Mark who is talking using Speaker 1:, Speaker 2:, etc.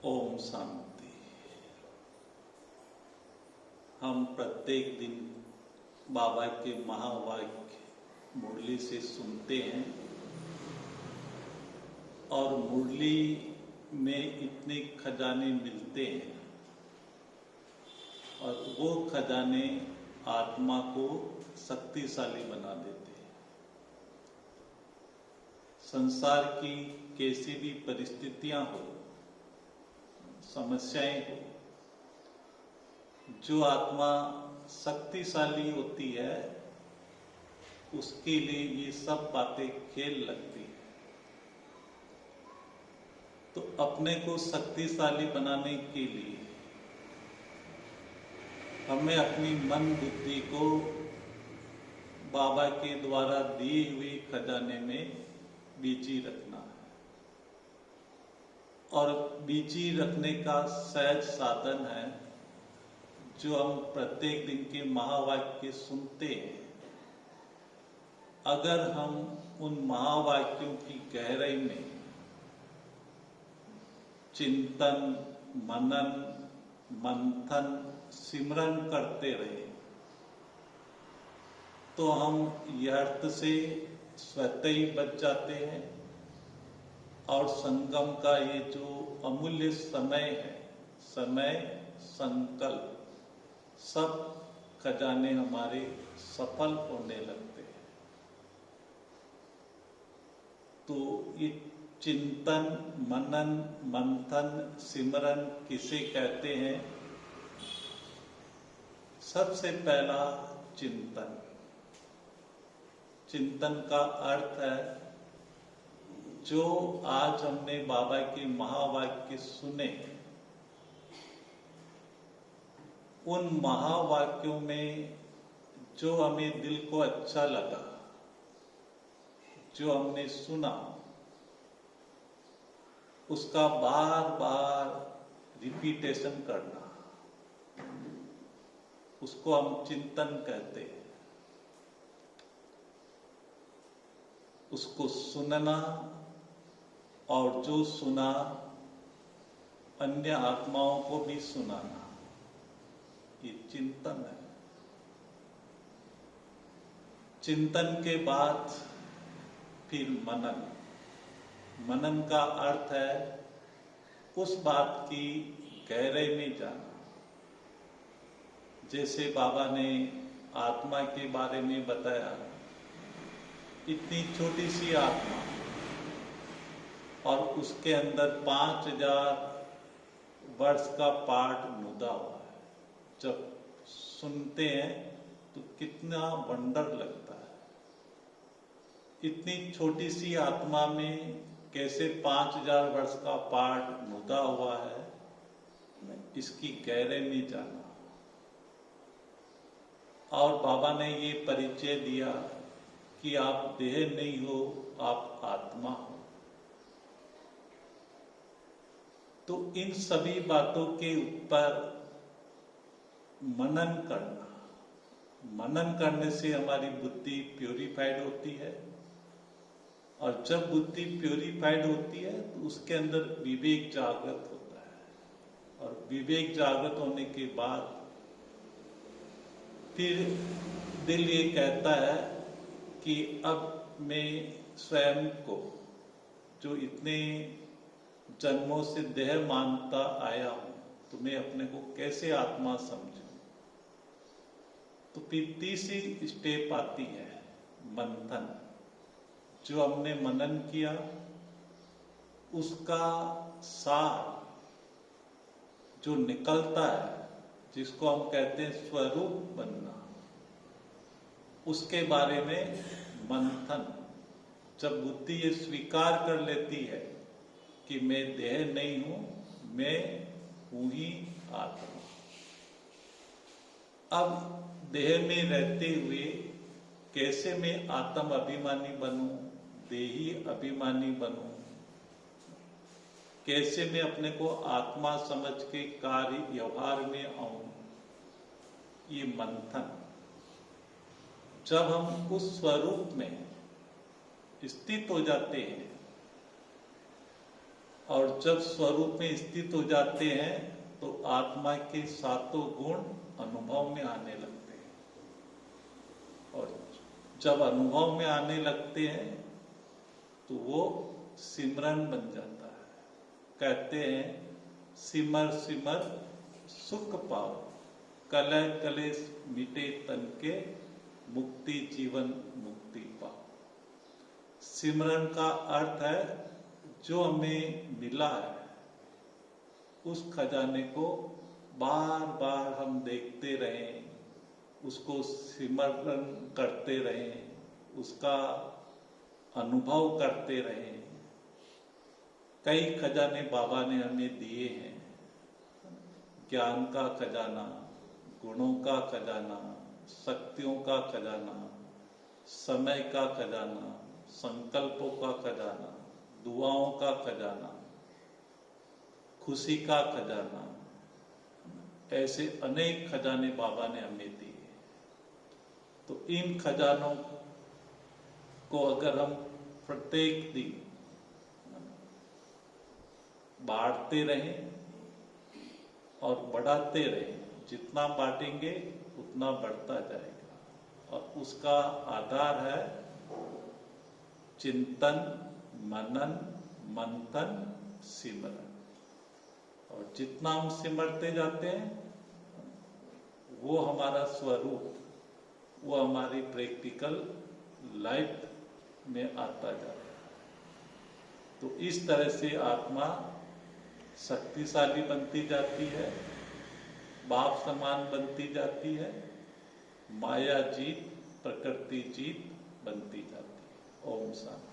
Speaker 1: ओम शांति। हम प्रत्येक दिन बाबा के महावाक्य मुरली से सुनते हैं और मुरली में इतने खजाने मिलते हैं और वो खजाने आत्मा को शक्तिशाली बना देते हैं। संसार की कैसी भी परिस्थितियां हो, समस्याएं हो, जो आत्मा शक्तिशाली होती है उसके लिए ये सब बातें खेल लगती है। तो अपने को शक्तिशाली बनाने के लिए हमें अपनी मन बुद्धि को बाबा के द्वारा दिए हुए खजाने में बिजी रखना है। और बिजी रखने का सहज साधन है जो हम प्रत्येक दिन के महावाक्य सुनते हैं। अगर हम उन महावाक्यों की गहराई में चिंतन, मनन, मंथन, सिमरन करते रहे तो हम व्यर्थ से स्वतः ही बच जाते हैं और संगम का ये जो अमूल्य समय है, समय, संकल्प, सब खजाने हमारे सफल होने लगते हैं। तो ये चिंतन, मनन, मंथन, सिमरन किसे कहते हैं? सबसे पहला चिंतन। चिंतन का अर्थ है जो आज हमने बाबा के महावाक्य सुने, उन महावाक्यों में जो हमें दिल को अच्छा लगा, जो हमने सुना, उसका बार बार रिपीटेशन करना, उसको हम चिंतन कहते हैं। उसको सुनना और जो सुना अन्य आत्माओं को भी सुनाना, ये चिंतन है। चिंतन के बाद फिर मनन। मनन का अर्थ है उस बात की गहराई में जाना। जैसे बाबा ने आत्मा के बारे में बताया, इतनी छोटी सी आत्मा और उसके अंदर 5000 वर्ष का पार्ट मुदा हुआ है। जब सुनते हैं तो कितना वंडर लगता है। इतनी छोटी सी आत्मा में कैसे 5000 वर्ष का पार्ट मुदा हुआ है, इसकी गहराई में जाना। और बाबा ने ये परिचय दिया कि आप देह नहीं हो, आप आत्मा हो। तो इन सभी बातों के ऊपर मनन करना। मनन करने से हमारी बुद्धि प्योरीफाइड होती है और जब बुद्धि प्योरीफाइड होती है तो उसके अंदर विवेक जागृत होता है और विवेक जागृत होने के बाद फिर दिल ये कहता है कि अब मैं स्वयं को, जो इतने जन्मों से देह मानता आया हूं, तो मैं अपने को कैसे आत्मा समझूं। तो फिर तीसरी स्टेप आती है मंथन। जो हमने मनन किया उसका सार जो निकलता है, जिसको हम कहते हैं स्वरूप बनना, उसके बारे में मंथन। जब बुद्धि ये स्वीकार कर लेती है कि मैं देह नहीं हूं, मैं हूं ही आत्मा। अब देह में रहते हुए कैसे मैं आत्म अभिमानी बनूं, देही अभिमानी बनूं, कैसे मैं अपने को आत्मा समझ के कार्य व्यवहार में आऊं, ये मंथन। जब हम उस स्वरूप में स्थित हो जाते हैं और जब स्वरूप में स्थित हो जाते हैं तो आत्मा के सातों गुण अनुभव में आने लगते हैं, और जब अनुभव में आने लगते हैं तो वो सिमरन बन जाता है। कहते हैं सिमर सिमर सुख पाओ, कलह कलेश मिटे तन के, मुक्ति जीवन मुक्ति पाओ। सिमरन का अर्थ है जो हमें मिला है उस खजाने को बार बार हम देखते रहें, उसको सिमरन करते रहें, उसका अनुभव करते रहें। कई खजाने बाबा ने हमें दिए हैं, ज्ञान का खजाना, गुणों का खजाना, शक्तियों का खजाना, समय का खजाना, संकल्पों का खजाना, दुआओं का खजाना, खुशी का खजाना, ऐसे अनेक खजाने बाबा ने हमें दिए। तो इन खजानों को अगर हम प्रत्येक दिन बांटते रहें और बढ़ाते रहें, जितना बांटेंगे उतना बढ़ता जाएगा, और उसका आधार है चिंतन, मनन, मंथन, सिमरन। और जितना हम सिमरते जाते हैं वो हमारा स्वरूप, वो हमारी प्रैक्टिकल लाइफ में आता जाता है। तो इस तरह से आत्मा शक्तिशाली बनती जाती है, बाप समान बनती जाती है, माया जीत, प्रकृति जीत बनती जाती है। ओम शांति।